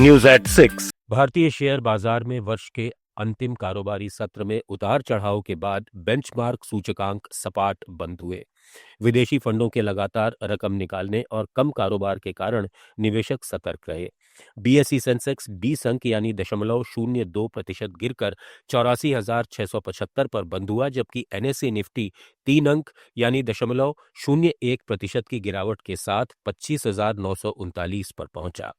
News at 6। भारतीय share बाजार में वर्ष के अंतिम कारोबारी सत्र में उतार चढ़ाव के बाद बेंचमार्क सूचकांक सपाट बंद हुए। विदेशी फंडों के लगातार रकम निकालने और कम कारोबार के कारण निवेशक सतर्क रहे। बीएसई सेंसेक्स 20 अंक यानी 0.02% गिरकर 84,675 पर बंद हुआ, जबकि एनएसई निफ्टी 3 अंक यानी 0.01% की गिरावट के साथ 25,939 पर पहुंचा।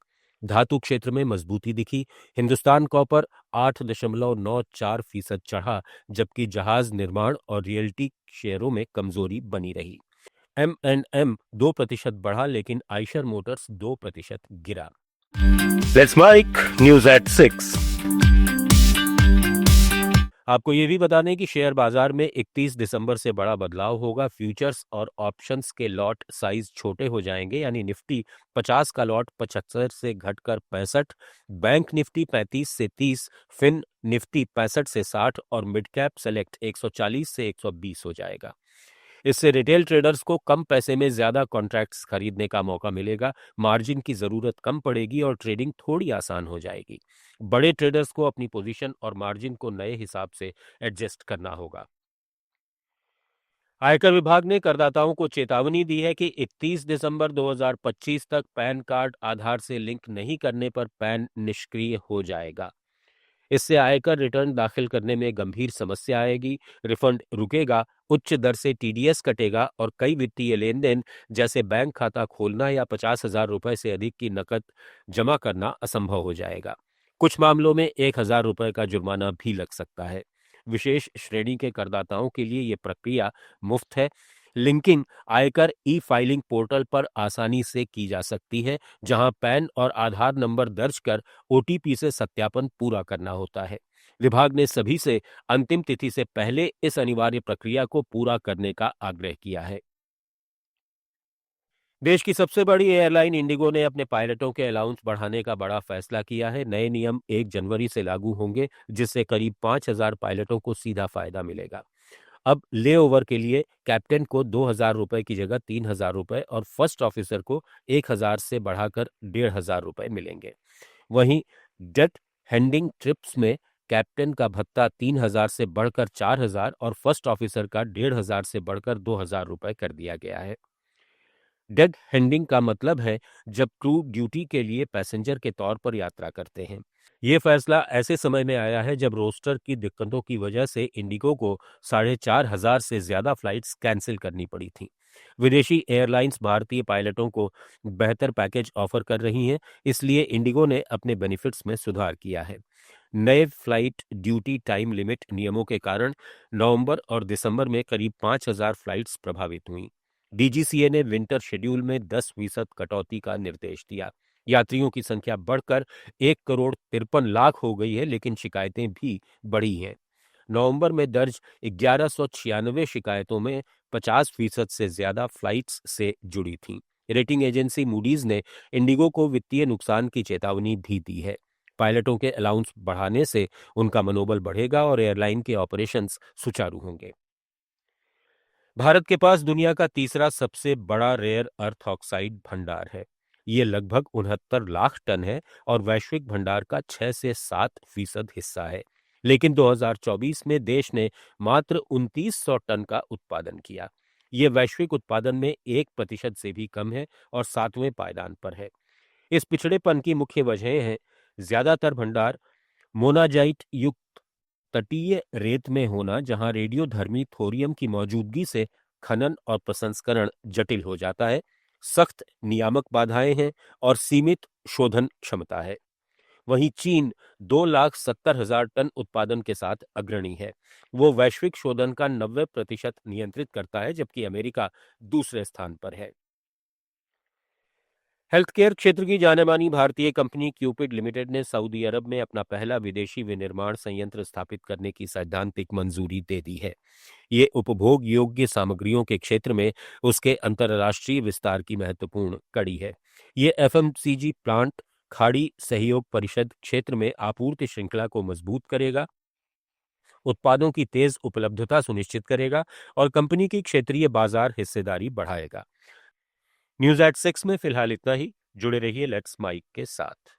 धातु क्षेत्र में मजबूती दिखी। हिंदुस्तान कॉपर 8.94% चढ़ा, जबकि जहाज निर्माण और रियल्टी शेयरों में कमजोरी बनी रही। M&M 2% बढ़ा, लेकिन आइशर मोटर्स 2% गिरा। Let's make news at 6। आपको ये भी बता दें कि शेयर बाजार में 31 दिसंबर से बड़ा बदलाव होगा। फ्यूचर्स और ऑप्शंस के लॉट साइज छोटे हो जाएंगे, यानी निफ्टी 50 का लॉट 75 से घटकर 65, बैंक निफ्टी 35 से 30, फिन निफ्टी 65 से 60 और मिड कैप सेलेक्ट 140 से 120 हो जाएगा। इससे रिटेल ट्रेडर्स को कम पैसे में ज्यादा कॉन्ट्रैक्ट्स खरीदने का मौका मिलेगा, मार्जिन की जरूरत कम पड़ेगी और ट्रेडिंग थोड़ी आसान हो जाएगी। बड़े ट्रेडर्स को अपनी पोजीशन और मार्जिन को नए हिसाब से एडजस्ट करना होगा। आयकर विभाग ने करदाताओं को चेतावनी दी है कि 31 दिसंबर 2025 तक पैन कार्ड आधार से लिंक नहीं करने पर पैन निष्क्रिय हो जाएगा। इससे आयकर रिटर्न दाखिल करने में गंभीर समस्या आएगी, रिफंड रुकेगा, उच्च दर से टीडीएस कटेगा और कई वित्तीय लेन देन जैसे बैंक खाता खोलना या 50,000 रुपए से अधिक की नकद जमा करना असंभव हो जाएगा। कुछ मामलों में 1,000 रुपए का जुर्माना भी लग सकता है। विशेष श्रेणी के करदाताओं के लिए यह प्रक्रिया मुफ्त है। लिंकिंग आयकर ई फाइलिंग पोर्टल पर आसानी से की जा सकती है, जहां पैन और आधार नंबर दर्ज कर ओटीपी से सत्यापन पूरा करना होता है। विभाग ने सभी से अंतिम तिथि से पहले इस अनिवार्य प्रक्रिया को पूरा करने का आग्रह किया है। देश की सबसे बड़ी एयरलाइन इंडिगो ने अपने पायलटों के अलाउंस बढ़ाने का बड़ा फैसला किया है। नए नियम 1 जनवरी से लागू होंगे, जिससे करीब 5,000 पायलटों को सीधा फायदा मिलेगा। अब लेओवर के लिए कैप्टन को 2,000 रुपए की जगह 3,000 रुपए और फर्स्ट ऑफिसर को 1,000 से बढ़ाकर 1,500 रुपए मिलेंगे। वहीं डेथ हैंडिंग ट्रिप्स में कैप्टन का भत्ता 3,000 से बढ़कर 4,000 और फर्स्ट ऑफिसर का 1,500 से बढ़कर 2,000 रुपए कर दिया गया है। डेड हैंडिंग का मतलब है जब क्रू ड्यूटी के लिए पैसेंजर के तौर पर यात्रा करते हैं। ये फैसला ऐसे समय में आया है जब रोस्टर की दिक्कतों की वजह से इंडिगो को 4,500 से ज्यादा फ्लाइट्स कैंसिल करनी पड़ी थी। विदेशी एयरलाइंस भारतीय पायलटों को बेहतर पैकेज ऑफर कर रही हैं, इसलिए इंडिगो ने अपने बेनिफिट्स में सुधार किया है। नए फ्लाइट ड्यूटी टाइम लिमिट नियमों के कारण नवंबर और दिसंबर में करीब 5,000 फ्लाइट्स प्रभावित हुई। डीजीसीए ने विंटर शेड्यूल में 10% कटौती का निर्देश दिया। यात्रियों की संख्या बढ़कर 1,53,00,000 हो गई है, लेकिन शिकायतें भी बढ़ी हैं। नवंबर में दर्ज 1,196 शिकायतों में 50% से ज्यादा फ्लाइट्स से जुड़ी थीं। रेटिंग एजेंसी मूडीज ने इंडिगो को वित्तीय नुकसान की चेतावनी भी दी है। पायलटों के अलाउंस बढ़ाने से उनका मनोबल बढ़ेगा और एयरलाइन के ऑपरेशंस सुचारू होंगे। भारत के पास दुनिया का तीसरा सबसे बड़ा रेयर अर्थ ऑक्साइड भंडार है। ये लगभग 69 लाख टन है और वैश्विक भंडार का 6 से 7% हिस्सा है। लेकिन 2024 में देश ने मात्र 2,900 टन का उत्पादन किया। ये वैश्विक उत्पादन में 1% से भी कम है और 7वें पायदान पर है। इस पिछड़ेपन की मुख्य वजह है ज्यादातर भंडार मोनाजाइट युक्त तटीय रेत में होना, जहां रेडियोधर्मी थोरियम की मौजूदगी से खनन और प्रसंस्करण जटिल हो जाता है, सख्त नियामक बाधाएं हैं और सीमित शोधन क्षमता है। वहीं चीन 2,70,000 टन उत्पादन के साथ अग्रणी है। वो वैश्विक शोधन का 90% नियंत्रित करता है, जबकि अमेरिका दूसरे स्थान पर है। हेल्थ केयर क्षेत्र की जाने-मानी भारतीय कंपनी क्यूपिड लिमिटेड ने सऊदी अरब में अपना पहला विदेशी विनिर्माण संयंत्र स्थापित करने की सैद्धांतिक मंजूरी दे दी है। ये उपभोग योग्य सामग्रियों के क्षेत्र में उसके अंतर्राष्ट्रीय विस्तार की महत्वपूर्ण कड़ी है। ये एफएमसीजी प्लांट खाड़ी सहयोग परिषद क्षेत्र में आपूर्ति श्रृंखला को मजबूत करेगा, उत्पादों की तेज उपलब्धता सुनिश्चित करेगा और कंपनी की क्षेत्रीय बाजार हिस्सेदारी बढ़ाएगा। न्यूज एट 6 में फिलहाल इतना ही। जुड़े रहिए लेट्स माइक के साथ।